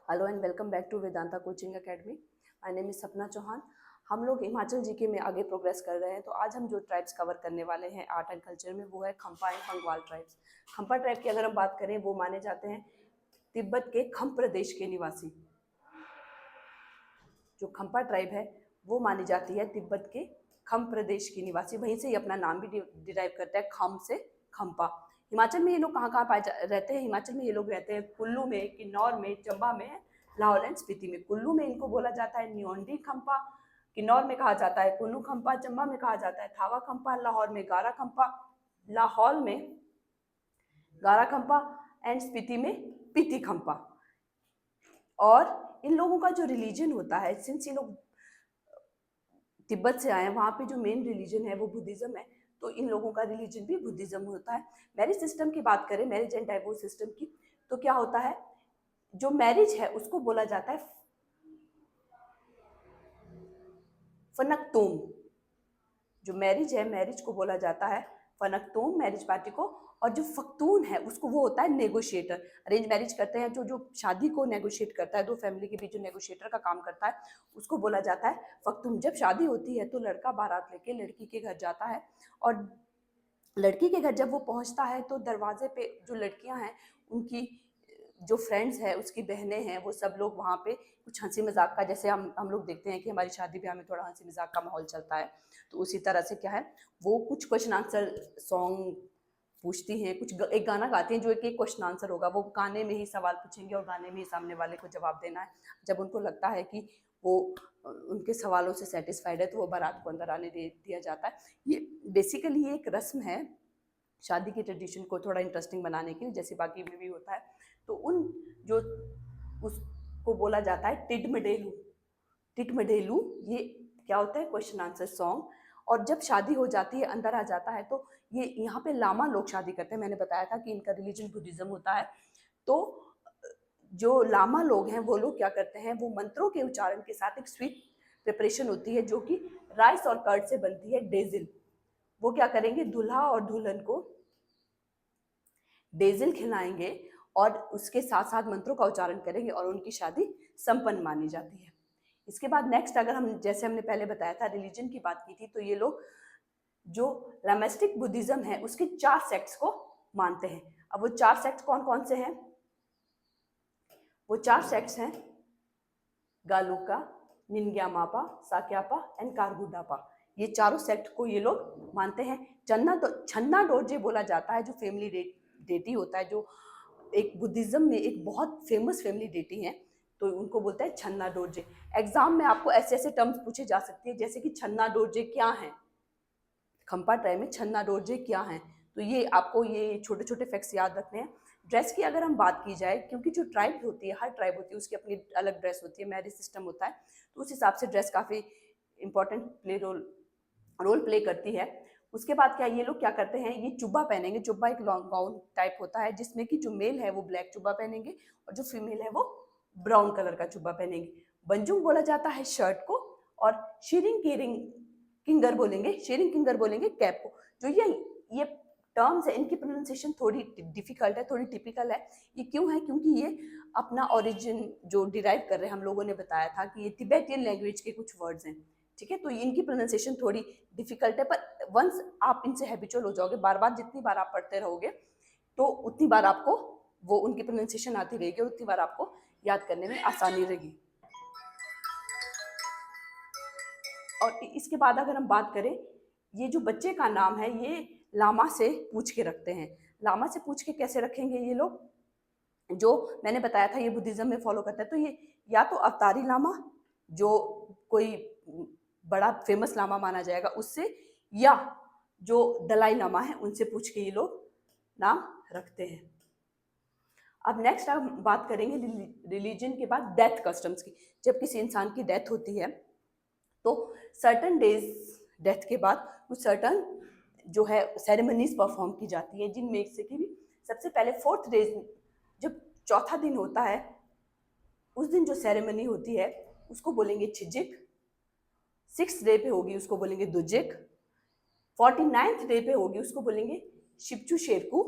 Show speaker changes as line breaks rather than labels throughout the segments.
Hello and welcome back to Vedanta coaching academy. My name is Sapna Chauhan. हम लोग Himachal GK में आगे प्रोग्रेस कर रहे हैं। तो आज हम जो ट्राइब्स कवर करने वाले हैं आर्ट एंड कल्चर में वो है खम्पा and Pangwal tribes. Khampa tribe की अगर हम बात करें वो माने जाते हैं तिब्बत के खम प्रदेश के निवासी। जो खम्पा ट्राइब है वो मानी जाती है तिब्बत के खम प्रदेश की निवासी। वहीं से ही अपना नाम भी डिराइव करता है, खम से खम्पा। हिमाचल में ये लोग कहाँ कहाँ रहते हैं? हिमाचल में ये लोग रहते हैं कुल्लू में, किन्नौर में, चंबा में, लाहौल एंड स्पीति में। कुल्लू में इनको बोला जाता है न्योंडी खम्पा, किन्नौर में कहा जाता है कुल्लू खम्पा, चंबा में कहा जाता है थावा खम्पा, लाहौर में गारा खम्पा, लाहौल में गारा खम्पा एंड स्पीति में पीती खम्पा। और इन लोगों का जो रिलीजन होता है, सिंस ये लोग तिब्बत से आए हैं, वहाँ पे जो मेन रिलीजन है वो बुद्धिज्म है, तो इन लोगों का रिलीजन भी बुद्धिज्म होता है। मैरिज सिस्टम की बात करें, मैरिज एंड डाइवोर्स सिस्टम की, तो क्या होता है, जो मैरिज है उसको बोला जाता है फनकतोम। जो मैरिज है, मैरिज को बोला जाता है फनकतोम, मैरिज पार्टी को। और जो फख्तून है उसको वो होता है नेगोशिएटर। अरेंज मैरिज करते हैं, जो जो शादी को नेगोशिएट करता है, दो फैमिली के बीच जो नेगोशिएटर का काम करता है उसको बोला जाता है फख्तून। जब शादी होती है तो लड़का बारात लेके लड़की के घर जाता है, और लड़की के घर जब वो पहुंचता है तो दरवाजे पे जो लड़कियां हैं उनकी जो फ्रेंड्स है, उसकी बहनें हैं, वो सब लोग वहाँ पे कुछ हंसी मजाक का, जैसे हम लोग देखते हैं कि हमारी शादी ब्याह में थोड़ा हंसी मजाक का माहौल चलता है, तो उसी तरह से क्या है, वो कुछ क्वेश्चन आंसर सॉन्ग पूछती हैं, एक गाना गाती हैं जो एक एक क्वेश्चन आंसर होगा। वो गाने में ही सवाल पूछेंगे और गाने में ही सामने वाले को जवाब देना है। जब उनको लगता है कि वो उनके सवालों से सेटिस्फाइड है तो वो बारात को अंदर आने दिया जाता है। ये बेसिकली एक रस्म है शादी की ट्रेडिशन को थोड़ा इंटरेस्टिंग बनाने के लिए, जैसे बाकी में भी होता है। तो उन जो उसको बोला जाता है टिडमडेलू। टिटमडेलू ये क्या होता है, क्वेश्चन आंसर सॉन्ग। और जब शादी हो जाती है, अंदर आ जाता है, तो ये यहाँ पे लामा लोग शादी करते हैं। मैंने बताया था कि इनका रिलीजन बुद्धिज्म होता है। तो जो लामा लोग हैं वो लोग क्या करते हैं, वो मंत्रों के उच्चारण के साथ एक स्वीट प्रिपरेशन होती है जो कि राइस और कर्ड से बनती है, डेजिल। वो क्या करेंगे, दूल्हा और दुल्हन को डेजिल खिलाएंगे और उसके साथ साथ मंत्रों का उच्चारण करेंगे और उनकी शादी संपन्न मानी जाती है। इसके बाद नेक्स्ट, अगर हम जैसे हमने पहले बताया था रिलीजन की बात की थी, तो ये लोग जो रामेस्टिक बुद्धिज्म है उसके 4 सेक्ट्स को मानते हैं। अब वो 4 सेक्ट्स कौन कौन से हैं? वो 4 सेक्ट्स हैं गालुका, निन्ग्यामापा, साक्यापा एंड कारगुडापा। ये चारों सेक्ट को ये लोग मानते हैं। छन्ना डोरजे बोला जाता है जो फैमिली डेटी होता है, जो एक बुद्धिज्म में एक बहुत फेमस फैमिली डेटी है, तो उनको बोलते हैं छन्ना डोरजे। एग्जाम में आपको ऐसे ऐसे टर्म्स पूछे जा सकती है, जैसे कि छन्ना डोरजे क्या है, खम्पा ट्राइब में छन्ना डोरजे क्या है। तो ये आपको ये छोटे छोटे फैक्ट्स याद रखने हैं। ड्रेस की अगर हम बात की जाए, क्योंकि जो ट्राइब होती है, हर ट्राइब होती है उसकी अपनी अलग ड्रेस होती है, मैरिज सिस्टम होता है, तो उस हिसाब से ड्रेस काफ़ी इंपॉर्टेंट रोल प्ले करती है। उसके बाद क्या, ये लोग क्या करते हैं, ये चुब्बा पहनेंगे। चुब्बा एक लॉन्ग गाउन टाइप होता है जिसमें कि जो मेल है वो ब्लैक चुब्बा पहनेंगे और जो फीमेल है वो ब्राउन कलर का चुब्बा पहनेंगे। बंजुंग बोला जाता है शर्ट को, और शीरिंग कीरिंग किंगर बोलेंगे, शेरिंग किंगर बोलेंगे कैप को। जो ये टर्म्स है, इनकी प्रोनाउंसिएशन थोड़ी डिफिकल्ट है, थोड़ी टिपिकल है। ये क्यों है? क्योंकि ये अपना ओरिजिन जो डिराइव कर रहे हैं, हम लोगों ने बताया था कि ये तिबेटियन लैंग्वेज के कुछ वर्ड्स हैं, ठीक है। तो इनकी प्रोनाउंसिएशन थोड़ी डिफिकल्ट है, पर वंस आप इनसे हैबिचुअल हो जाओगे, बार बार जितनी बार आप पढ़ते रहोगे तो उतनी बार आपको वो उनकी प्रोनाउंसिएशन आती रहेगी और उतनी बार आपको याद करने में आसानी रहेगी। और इसके बाद अगर हम बात करें, ये जो बच्चे का नाम है ये लामा से पूछ के रखते हैं। लामा से पूछ के कैसे रखेंगे ये लोग? जो मैंने बताया था ये बुद्धिज्म में फॉलो करता है, तो ये या तो अवतारी लामा, जो कोई बड़ा फेमस लामा माना जाएगा उससे, या जो दलाई लामा है उनसे पूछ के ये लोग नाम रखते हैं। अब नेक्स्ट हम बात करेंगे रिलीजन के बाद डेथ कस्टम्स की। जब किसी इंसान की डेथ होती है तो सर्टन डेज डेथ के बाद कुछ सर्टन जो है सेरेमनीज परफॉर्म की जाती है, जिनमें से कि भी सबसे पहले 4th डे, जब चौथा दिन होता है उस दिन जो सेरेमनी होती है उसको बोलेंगे छिजिक। 6th डे पे होगी उसको बोलेंगे दुजिक। 49th डे पे होगी उसको बोलेंगे शिपचू शेरकू।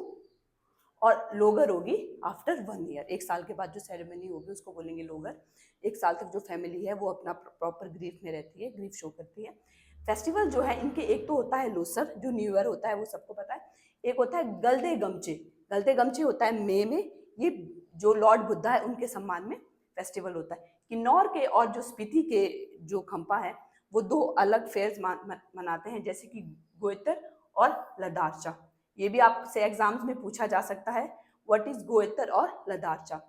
और लोगर होगी आफ्टर 1 ईयर, 1 साल के बाद जो सेरेमनी होगी उसको बोलेंगे लोगर। 1 साल तक जो फैमिली है वो अपना प्रॉपर ग्रीफ में रहती है, ग्रीफ शो करती है। फेस्टिवल जो है इनके, एक तो होता है लोसर जो न्यू ईयर होता है वो सबको पता है, एक होता है गलदे गमचे। गलदे गमचे होता है मई में, ये जो लॉर्ड बुद्धा है उनके सम्मान में फेस्टिवल होता है। किन्नौर के और जो स्पीति के जो खंपा है वो दो अलग फेयर्स मनाते हैं, जैसे कि गोइतर और लदारचा। ये भी आपसे एग्जाम्स में पूछा जा सकता है, व्हाट इज गोइतर और लदारचा।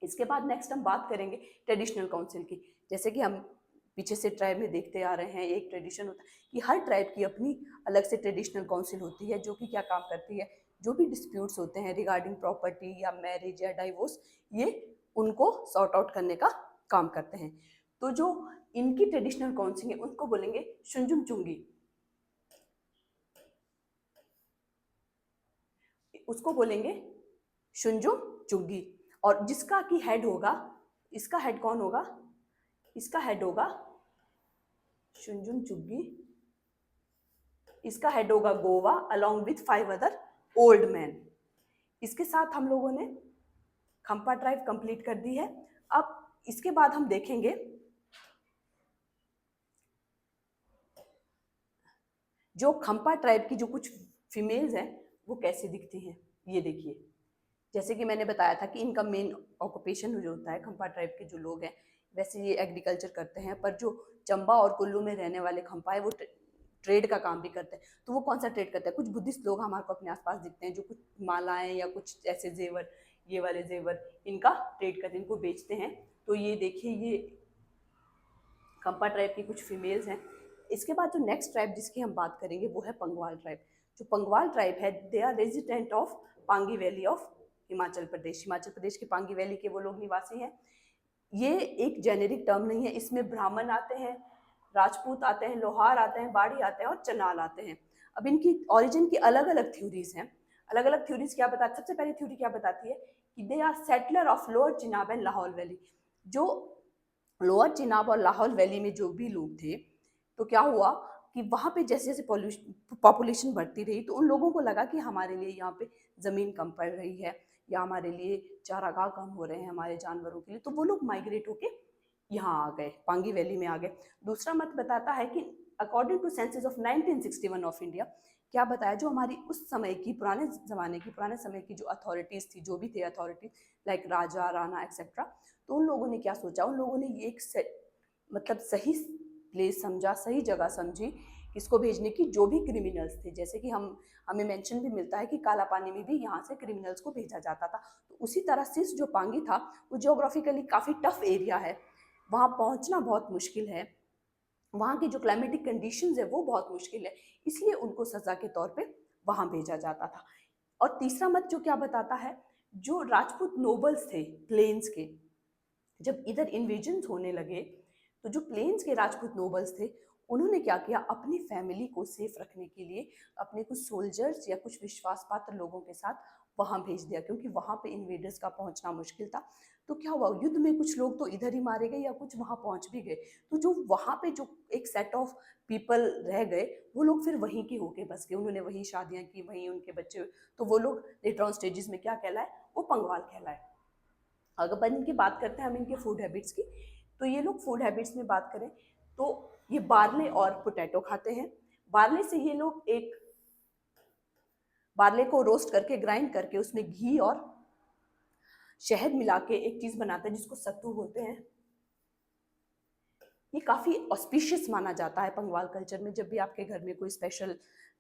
इसके बाद नेक्स्ट हम बात करेंगे ट्रेडिशनल काउंसिल की। जैसे कि हम पीछे से ट्राइब में देखते आ रहे हैं, एक ट्रेडिशन होता है कि हर ट्राइब की अपनी अलग से ट्रेडिशनल काउंसिल होती है, जो कि क्या काम करती है, जो भी डिस्प्यूट्स होते हैं रिगार्डिंग प्रॉपर्टी या मैरिज या डाइवोर्स, ये उनको सॉर्ट आउट करने का काम करते हैं। तो जो इनकी ट्रेडिशनल काउंसिल है उनको बोलेंगे शुंजुम चुंगी, उसको बोलेंगे शुंजुम चुंगी। और जिसका की हेड होगा, इसका हेड कौन होगा, इसका हेड होगा शुंजुम चुंगी, इसका हेड होगा Goa along with 5 other old man. इसके साथ हम लोगों ने खंपा ट्राइब कंप्लीट कर दी है। अब इसके बाद हम देखेंगे जो खंपा ट्राइब की जो कुछ फीमेल्स हैं वो कैसे दिखती हैं। ये देखिए, जैसे कि मैंने बताया था कि इनका मेन ऑक्यूपेशन जो होता है, खंपा ट्राइब के जो लोग हैं वैसे ये एग्रीकल्चर करते हैं, पर जो चंबा और कुल्लू में रहने वाले खंपा है वो ट्रेड का काम भी करते हैं। तो वो कौन सा ट्रेड करते हैं, कुछ बुद्धिस्ट लोग हमारे को अपने आसपास दिखते हैं जो कुछ मालाएं या कुछ ऐसे जेवर, ये वाले जेवर इनका ट्रेड करते हैं, इनको बेचते हैं। तो ये देखिए, ये खंपा ट्राइब की कुछ फीमेल्स हैं। इसके बाद जो नेक्स्ट ट्राइब जिसकी हम बात करेंगे वो है पंगवाल ट्राइब। जो पंगवाल ट्राइब है they are resident of Pangi valley of Himachal Pradesh. Himachal Pradesh के पांगी वैली के वो लोग निवासी हैं। ये एक जेनेरिक टर्म नहीं है, इसमें ब्राह्मण आते हैं, राजपूत आते हैं, लोहार आते हैं, बाड़ी आते हैं और चनाल आते हैं। अब इनकी ओरिजिन की अलग अलग थ्योरीज हैं। अलग अलग थ्योरीज क्या बताती, सबसे पहली थ्योरी क्या बताती है कि they are settler of lower Chenab and Lahaul valley. जो लोअर चिनाब और लाहौल वैली में जो भी लोग थे, तो क्या हुआ कि वहाँ पे जैसे जैसे पॉपुलेशन बढ़ती रही तो उन लोगों को लगा कि हमारे लिए यहाँ पे ज़मीन कम पड़ रही है या हमारे लिए चारागाह कम हो रहे हैं हमारे जानवरों के लिए, तो वो लोग माइग्रेट होके यहाँ आ गए, पांगी वैली में आ गए। दूसरा मत बताता है कि according to census of 1961 of India, क्या बताया, जो हमारी उस समय की पुराने समय की जो अथॉरिटीज़ थी, जो भी थे अथॉरिटीज लाइक राजा राणा एक्सेट्रा, तो उन लोगों ने क्या सोचा, उन लोगों ने ये एक मतलब सही प्लेस समझा, सही जगह समझी किसको भेजने की, जो भी क्रिमिनल्स थे। जैसे कि हमें मेंशन भी मिलता है कि काला पानी में भी यहाँ से क्रिमिनल्स को भेजा जाता था। तो उसी तरह से जो पांगी था वो जियोग्राफिकली काफ़ी टफ एरिया है, वहाँ पहुँचना बहुत मुश्किल है, वहाँ की जो क्लाइमेटिक कंडीशंस है वो बहुत मुश्किल है, इसलिए उनको सज़ा के तौर पे वहाँ भेजा जाता था। और तीसरा मत जो क्या बताता है, जो राजपूत नोबल्स थे प्लेन्स के, जब इधर इन्वेजन्स होने लगे तो जो प्लेन्स के राजपूत नोबल्स थे उन्होंने क्या किया, अपनी फैमिली को सेफ रखने के लिए अपने कुछ सोल्जर्स या कुछ विश्वास पात्र लोगों के साथ वहाँ भेज दिया, क्योंकि वहाँ पे इन्वेडर्स का पहुँचना मुश्किल था। तो क्या हुआ, युद्ध में कुछ लोग तो इधर ही मारे गए या कुछ वहाँ पहुँच भी गए। तो जो वहाँ पे जो एक सेट ऑफ पीपल रह गए वो लोग फिर वहीं के होके बस गए, उन्होंने वहीं शादियाँ की, वहीं उनके बच्चे, तो वो लोग लेटर ऑन स्टेजेस में क्या कहलाए, वो पंगवाल कहलाए। अगर अपन इनकी बात करते हैं हम इनके फूड हैबिट्स की, तो ये लोग फूड हैबिट्स में बात करें तो ये बार्ले और पोटैटो खाते हैं। बार्ले से ये लोग एक बार्ले को रोस्ट करके ग्राइंड करके उसमें घी और शहद मिला के एक चीज बनाते हैं जिसको सत्तू बोलते हैं। ये काफ़ी ऑस्पिशियस माना जाता है पंगवाल कल्चर में। जब भी आपके घर में कोई स्पेशल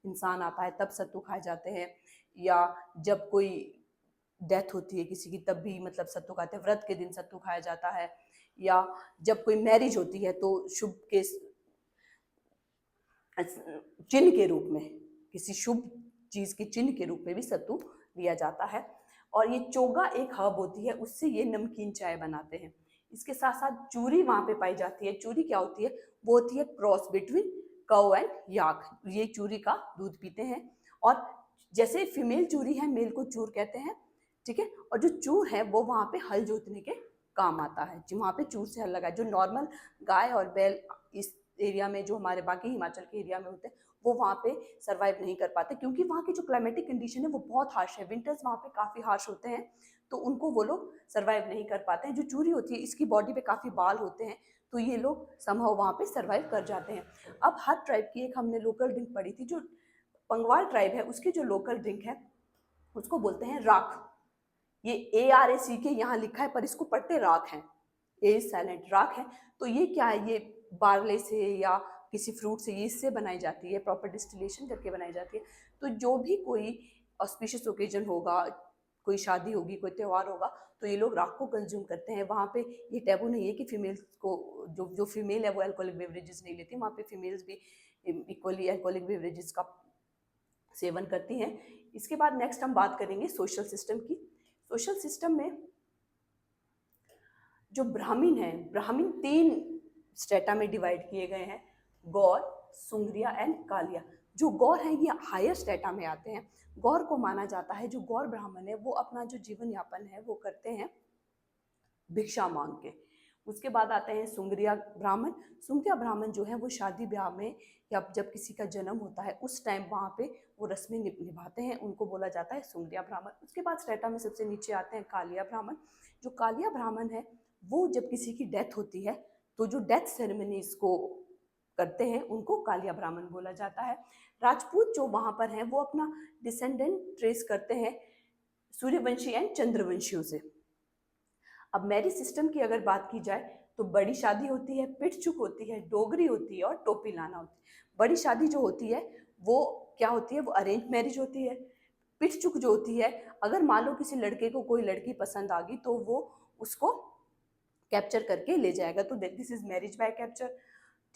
इंसान आता है तब सत्तू खाए जाते हैं, या जब कोई डेथ होती है किसी की तब भी मतलब सत्तू खाते हैं, व्रत के दिन सत्तू खाया जाता है, या जब कोई मैरिज होती है तो शुभ के चिन्ह के रूप में, किसी शुभ चीज़ के चिन्ह के रूप में भी सत्तू लिया जाता है। और ये चोगा एक हर्ब होती है, उससे ये नमकीन चाय बनाते हैं। इसके साथ साथ चूरी वहाँ पे पाई जाती है। चूरी क्या होती है, वो होती है क्रॉस बिटवीन कौ एंड याक। ये चूरी का दूध पीते हैं, और जैसे फीमेल चूरी है मेल को चूर कहते हैं, ठीक है। और जो चूर है वो वहाँ पे हल जोतने के काम आता है, जो वहाँ पे चूर से हल लगा है। जो नॉर्मल गाय और बैल इस एरिया में, जो हमारे बाकी हिमाचल के एरिया में होते हैं, वो वहाँ पे सर्वाइव नहीं कर पाते, क्योंकि वहाँ की जो क्लाइमेटिक कंडीशन है वो बहुत हार्श है, विंटर्स वहाँ पे काफ़ी हार्श होते हैं, तो उनको वो लोग सर्वाइव नहीं कर पाते हैं। जो चूरी होती है इसकी बॉडी पे काफ़ी बाल होते हैं, तो ये लोग समहाउ वहाँ पे सर्वाइव कर जाते हैं। अब हर ट्राइब की एक हमने लोकल ड्रिंक पढ़ी थी, जो पंगवाल ट्राइब है उसकी जो लोकल ड्रिंक है उसको बोलते हैं राख। ये ARACK यहाँ लिखा है पर इसको पढ़ते राख है, ए साइलेंट, राख है। तो ये क्या है, ये बार्ले से या किसी फ्रूट से, ये इससे बनाई जाती है, प्रॉपर डिस्टिलेशन करके बनाई जाती है। तो जो भी कोई ऑस्पिशियस ओकेजन होगा, कोई शादी होगी, कोई त्यौहार होगा, तो ये लोग राख को कंज्यूम करते हैं। वहाँ पे ये टैबू नहीं है कि फीमेल्स को, जो फीमेल है वो अल्कोहलिक बेवरेजेस नहीं लेती, वहाँ पे फीमेल्स भी इक्वली अल्कोहलिक बेवरेजेस का सेवन करती हैं। इसके बाद नेक्स्ट हम बात करेंगे सोशल सिस्टम की। सोशल सिस्टम में जो ब्राह्मण हैं, ब्राह्मण 3 स्टेटा में डिवाइड किए गए हैं, गौर, सुंगरिया एंड कालिया। जो गौर हैं ये हायर स्टेटा में आते हैं। गौर को माना जाता है, जो गौर ब्राह्मण है वो अपना जो जीवन यापन है वो करते हैं भिक्षा मांग के। उसके बाद आते हैं सुंगरिया ब्राह्मण। सुंगरिया ब्राह्मण जो है वो शादी ब्याह में या जब किसी का जन्म होता है उस टाइम वहाँ पे वो रस्में निभाते हैं, उनको बोला जाता है सुंगरिया ब्राह्मण। उसके बाद स्टेटा में सबसे नीचे आते हैं कालिया ब्राह्मण। जो कालिया ब्राह्मण है वो जब किसी की डेथ होती है तो जो डेथ सेरेमनी इसको करते हैं उनको कालिया ब्राह्मण बोला जाता है। राजपूत जो वहाँ पर हैं वो अपना डिसेंडेंट ट्रेस करते हैं सूर्यवंशी एंड चंद्रवंशियों से। अब मैरिज सिस्टम की अगर बात की जाए तो बड़ी शादी होती है, पिटचुक होती है, डोगरी होती है और टोपी लाना होती है। बड़ी शादी जो होती है वो क्या होती है, वो अरेंज मैरिज होती है। पिटचुक जो होती है, अगर मान लो किसी लड़के को कोई लड़की पसंद आ गई तो वो उसको कैप्चर करके ले जाएगा, तो this is marriage by capture,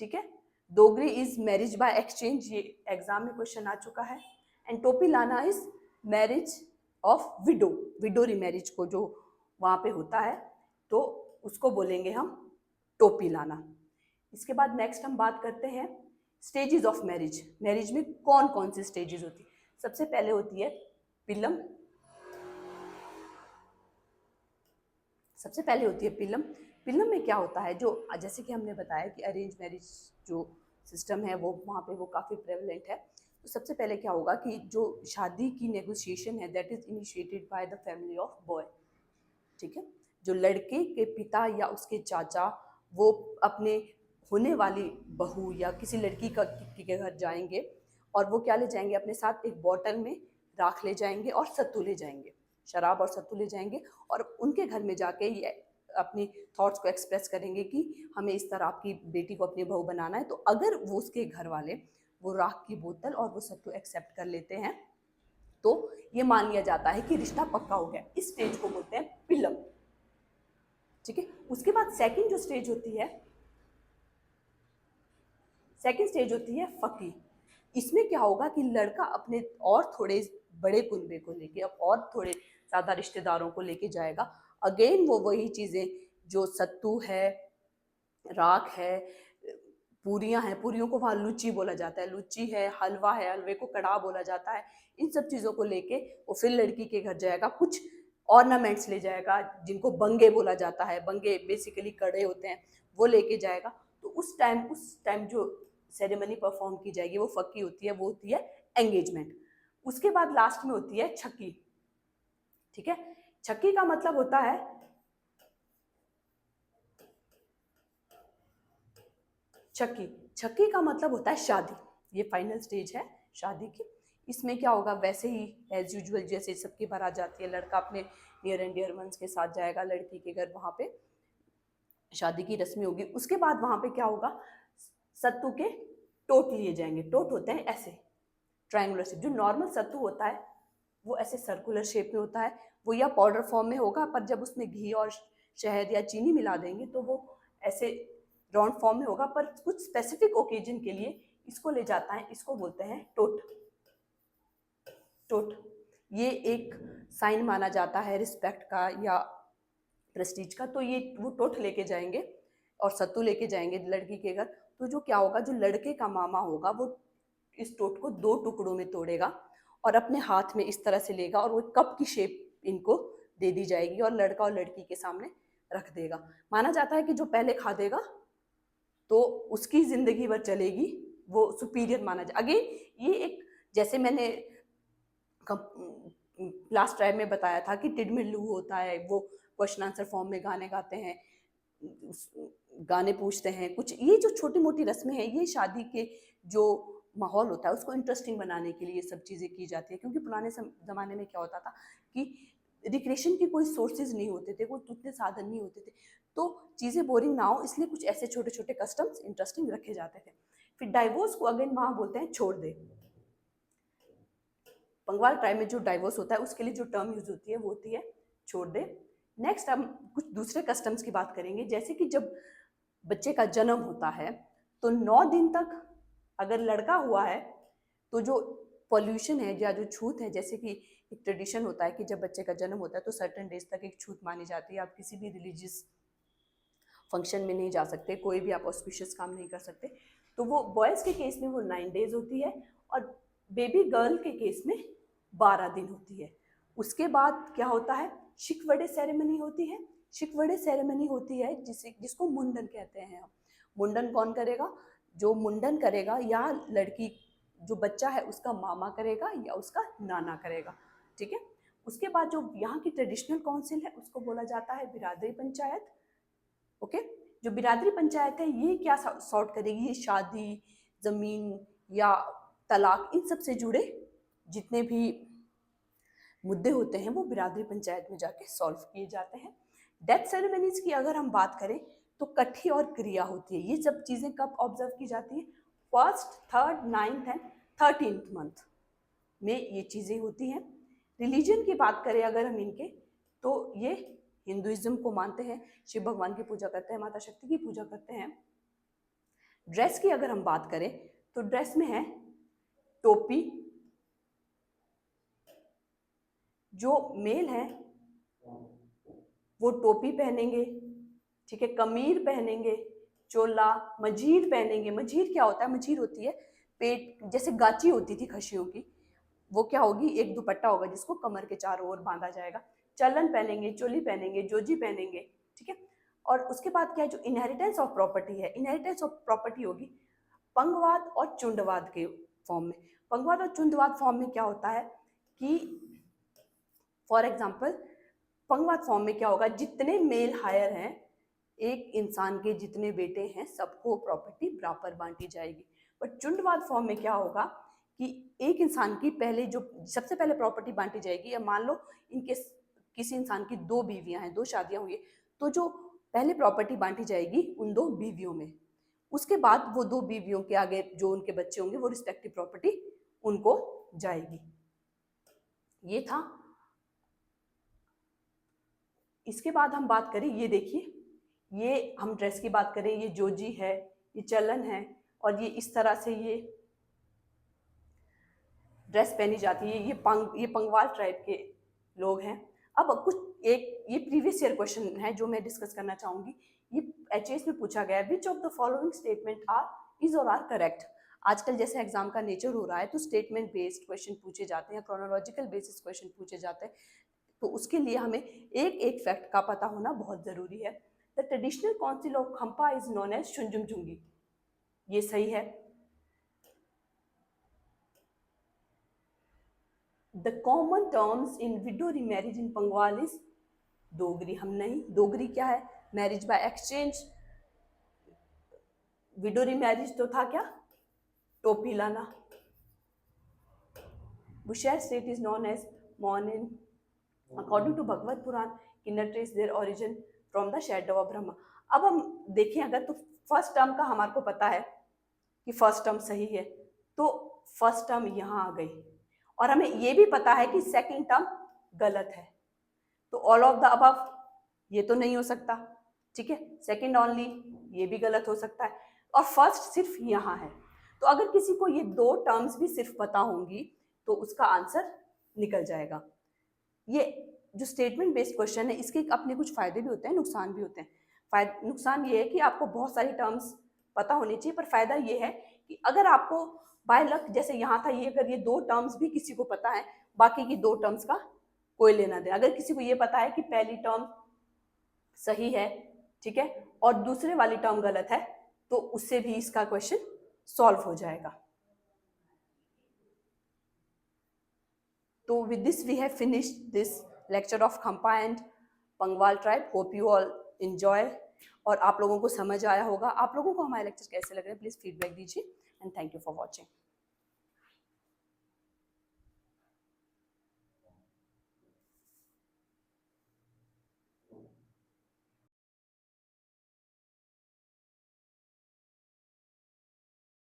ठीक है। Dogri is marriage by exchange, ये एग्जाम में क्वेश्चन आ चुका है। एंड टोपी लाना is marriage of window, window remarriage को जो वहाँ पे होता है तो उसको बोलेंगे हम टोपी लाना। इसके बाद नेक्स्ट हम बात करते हैं स्टेजेस ऑफ मैरिज। मैरिज में कौन कौन सी स्टेजेस होती है। सबसे पहले होती है पिलम, सबसे पहले होती है पिलम। पिलम में क्या होता है, जो जैसे कि हमने बताया कि अरेंज मैरिज जो सिस्टम है वो वहाँ पे वो काफ़ी प्रेवलेंट है। तो सबसे पहले क्या होगा कि जो शादी की नेगोशिएशन है that is initiated by the family of boy, ठीक है। जो लड़के के पिता या उसके चाचा वो अपने होने वाली बहू या किसी लड़की के घर जाएंगे और वो क्या ले जाएंगे अपने साथ, एक बॉटल में राख ले जाएंगे और सत्तू ले जाएंगे, शराब और सत्तू ले जाएंगे और उनके घर में जाके ये अपनी थॉट्स को एक्सप्रेस करेंगे कि हमें इस तरह आपकी बेटी को अपनी बहू बनाना है। तो अगर वो उसके घर वाले वो राख की बोतल और वो सत्तू एक्सेप्ट कर लेते हैं तो ये मान लिया जाता है कि रिश्ता पक्का हो गया। इस स्टेज को बोलते हैं पिलम, ठीक है। उसके बाद सेकंड जो स्टेज होती है, सेकंड स्टेज होती है फकी। इसमें क्या होगा कि लड़का अपने और थोड़े बड़े कुनबे को लेके अब और थोड़े ज़्यादा रिश्तेदारों को लेके जाएगा। अगेन वो वही चीज़ें जो सत्तू है, राख है, पूरियां हैं, पूरियों को वहाँ लुच्ची बोला जाता है, लुच्ची है, हलवा है, हलवे को कड़ाह बोला जाता है। इन सब चीज़ों को लेके वो फिर लड़की के घर जाएगा, कुछ ऑर्नामेंट्स ले जाएगा जिनको बंगे बोला जाता है, बंगे बेसिकली कड़े होते हैं, वो लेके जाएगा। तो उस टाइम जो सेरेमनी परफॉर्म की जाएगी वो फक्की होती है, वो होती है एंगेजमेंट। उसके बाद लास्ट में होती है छक्की, ठीक है। छक्की का मतलब होता है, छक्की, छक्की का मतलब होता है शादी। ये फाइनल स्टेज है शादी की। इसमें क्या होगा, वैसे ही एज यूजुअल जैसे सबकी बारात जाती है, लड़का अपने नियर एंड डियर वंस के साथ जाएगा लड़की के घर, वहाँ पे शादी की रस्में होगी। उसके बाद वहाँ पे क्या होगा, सत्तू के टोट लिए जाएंगे। टोट होते हैं ऐसे ट्रायंगुलर शेप, जो नॉर्मल सत्तू होता है वो ऐसे सर्कुलर शेप में होता है, वो या पाउडर फॉर्म में होगा, पर जब उसमें घी और शहद या चीनी मिला देंगे तो वो ऐसे राउंड फॉर्म में होगा। पर कुछ स्पेसिफिक ओकेजन के लिए इसको ले जाता है, इसको बोलते हैं टोट। टोट ये एक साइन माना जाता है रिस्पेक्ट का या प्रेस्टीज का। तो ये वो टोट लेके जाएंगे और सत्तू लेके जाएंगे लड़की के घर। तो जो क्या होगा, जो लड़के का मामा होगा वो इस टोट को 2 टुकड़ों में तोड़ेगा और अपने हाथ में इस तरह से लेगा और वो कप की शेप इनको दे दी जाएगी और लड़का और लड़की के सामने रख देगा। माना जाता है कि जो पहले खा देगा तो उसकी जिंदगी भर चलेगी वो सुपीरियर माना जाए। अगेन ये एक, जैसे मैंने लास्ट टाइम में बताया था कि टिडमिल्लू होता है, वो क्वेश्चन आंसर फॉर्म में गाने गाते हैं, गाने पूछते हैं कुछ। ये जो छोटी मोटी रस्में हैं, ये शादी के जो माहौल होता है उसको इंटरेस्टिंग बनाने के लिए ये सब चीज़ें की जाती है। क्योंकि पुराने ज़माने में क्या होता था कि रिक्रिएशन के कोई सोर्सेज नहीं होते थे, कोई उतने साधन नहीं होते थे, तो चीज़ें बोरिंग ना हो इसलिए कुछ ऐसे छोटे छोटे कस्टम्स इंटरेस्टिंग रखे जाते थे। फिर डाइवोर्स को अगेन वहाँ बोलते हैं छोड़ दे। बंगाल ट्राइब में जो डाइवोर्स होता है उसके लिए जो टर्म यूज होती है वो होती है छोड़ दे। नेक्स्ट हम कुछ दूसरे कस्टम्स की बात करेंगे, जैसे कि जब बच्चे का जन्म होता है तो 9 दिन तक अगर लड़का हुआ है तो जो पॉल्यूशन है या जो छूत है, जैसे कि एक ट्रेडिशन होता है कि जब बच्चे का जन्म होता है तो सर्टेन डेज तक एक छूत मानी जाती है। आप किसी भी रिलीजियस फंक्शन में नहीं जा सकते, कोई भी आप ऑस्पिशियस काम नहीं कर सकते। तो वो बॉयज़ के केस में वो 9 डेज होती है और बेबी गर्ल के केस में 12 दिन होती है। उसके बाद क्या होता है, शिकवड़े सेरेमनी होती है। शिकवड़े सेरेमनी होती है जिसको मुंडन कहते हैं हम। मुंडन कौन करेगा? जो मुंडन करेगा या लड़की जो बच्चा है उसका मामा करेगा या उसका नाना करेगा, ठीक है। उसके बाद जो यहाँ की ट्रेडिशनल काउंसिल है उसको बोला जाता है बिरादरी पंचायत। ओके, जो बिरादरी पंचायत है ये क्या सॉर्ट करेगी? ये शादी, जमीन या तलाक, इन सब से जुड़े जितने भी मुद्दे होते हैं वो बिरादरी पंचायत में जाके सॉल्व किए जाते हैं। डेथ सेरेमनीज की अगर हम बात करें तो कट्ठी और क्रिया होती है। ये सब चीज़ें कब ऑब्जर्व की जाती है? 1st, 3rd, 9th and 13th month में ये चीज़ें होती हैं। रिलीजन की बात करें अगर हम इनके, तो ये हिंदुइज्म को मानते हैं, शिव भगवान की पूजा करते हैं, माता शक्ति की पूजा करते हैं। ड्रेस की अगर हम बात करें तो ड्रेस में है टोपी, जो मेल है वो टोपी पहनेंगे, ठीक है, कमीर पहनेंगे, चोला, मजीर पहनेंगे। मजीर क्या होता है? मजीर होती है पेट, जैसे गाची होती थी खशियों की, वो क्या होगी? एक दुपट्टा होगा जिसको कमर के चारों ओर बांधा जाएगा। चलन पहनेंगे, चोली पहनेंगे, जोजी पहनेंगे, ठीक है। और उसके बाद क्या है, जो इनहेरिटेंस ऑफ प्रॉपर्टी है, इनहेरिटेंस ऑफ प्रॉपर्टी होगी पंगवाद और चुंडवाद के फॉर्म में। पंगवाद और चुंडवाद फॉर्म में क्या होता है कि फॉर एग्जाम्पल पंगवाद फॉर्म में क्या होगा, जितने मेल हायर हैं, एक इंसान के जितने बेटे हैं सबको प्रॉपर्टी बराबर बांटी जाएगी। बट चुंडवाद फॉर्म में क्या होगा कि एक इंसान की पहले जो सबसे पहले प्रॉपर्टी बांटी जाएगी, या मान लो इनके किसी इंसान की 2 बीवियां हैं, 2 शादियां हुई है, तो जो पहले प्रॉपर्टी बांटी जाएगी उन 2 बीवियों में। उसके बाद वो 2 बीवियों के आगे जो उनके बच्चे होंगे वो रिस्पेक्टिव प्रॉपर्टी उनको जाएगी। ये था। इसके बाद हम बात करें, ये देखिए, ये हम ड्रेस की बात करें, ये जोजी है, ये चलन है, और ये इस तरह से ये ड्रेस पहनी जाती है। ये पंगवाल ट्राइब के लोग हैं। अब कुछ एक ये प्रीवियस ईयर क्वेश्चन है जो मैं डिस्कस करना चाहूंगी। ये एचएस में पूछा गया है, which of the following statement are is और आर करेक्ट। आजकल जैसे एग्जाम का नेचर हो रहा है तो स्टेटमेंट बेस्ड क्वेश्चन पूछे जाते हैं, क्रोनोलॉजिकल बेसिस क्वेश्चन पूछे जाते हैं। तो उसके लिए हमें एक एक फैक्ट का पता होना बहुत जरूरी है। The traditional council of Khampa is known as Shunjumjungi, ये सही है। The common terms in widow remarriage in Pangwal is Dogri. हम नहीं, डोगरी क्या है? Marriage by exchange. Widow remarriage तो था क्या? टोपी लाना। Bushahr state is known as morning. According to Bhagwat Puran, Kinnar trace their origin from the shadow of Brahma. अब हम देखें अगर, तो फर्स्ट टर्म का हमारे को पता है कि फर्स्ट टर्म सही है, तो फर्स्ट टर्म यहाँ आ गई, और हमें ये भी पता है कि सेकंड टर्म गलत है, तो ऑल ऑफ द अबव ये तो नहीं हो सकता, ठीक है। सेकंड ओनली ये भी गलत हो सकता है, और फर्स्ट सिर्फ यहाँ है। तो अगर किसी को ये 2 टर्म्स भी सिर्फ पता होंगी तो उसका आंसर निकल जाएगा। ये जो स्टेटमेंट बेस्ड क्वेश्चन है इसके अपने कुछ फायदे भी होते हैं, नुकसान भी होते हैं। नुकसान ये है कि आपको बहुत सारी टर्म्स पता होनी चाहिए, पर फायदा ये है कि अगर आपको बाय लक, जैसे यहाँ था, ये अगर ये 2 टर्म्स भी किसी को पता है, बाकी की 2 टर्म्स का कोई लेना देना। अगर किसी को ये पता है कि पहली टर्म सही है, ठीक है, और दूसरे वाली टर्म गलत है, तो उससे भी इसका क्वेश्चन सॉल्व हो जाएगा। तो with this we have finished this lecture of Khampa and Pangwal tribe. Hope you all enjoy और आप लोगों को समझ आया होगा। आप लोगों को हमारे लेक्चर कैसे लग रहे हैं प्लीज फीडबैक दीजिए and thank you for watching.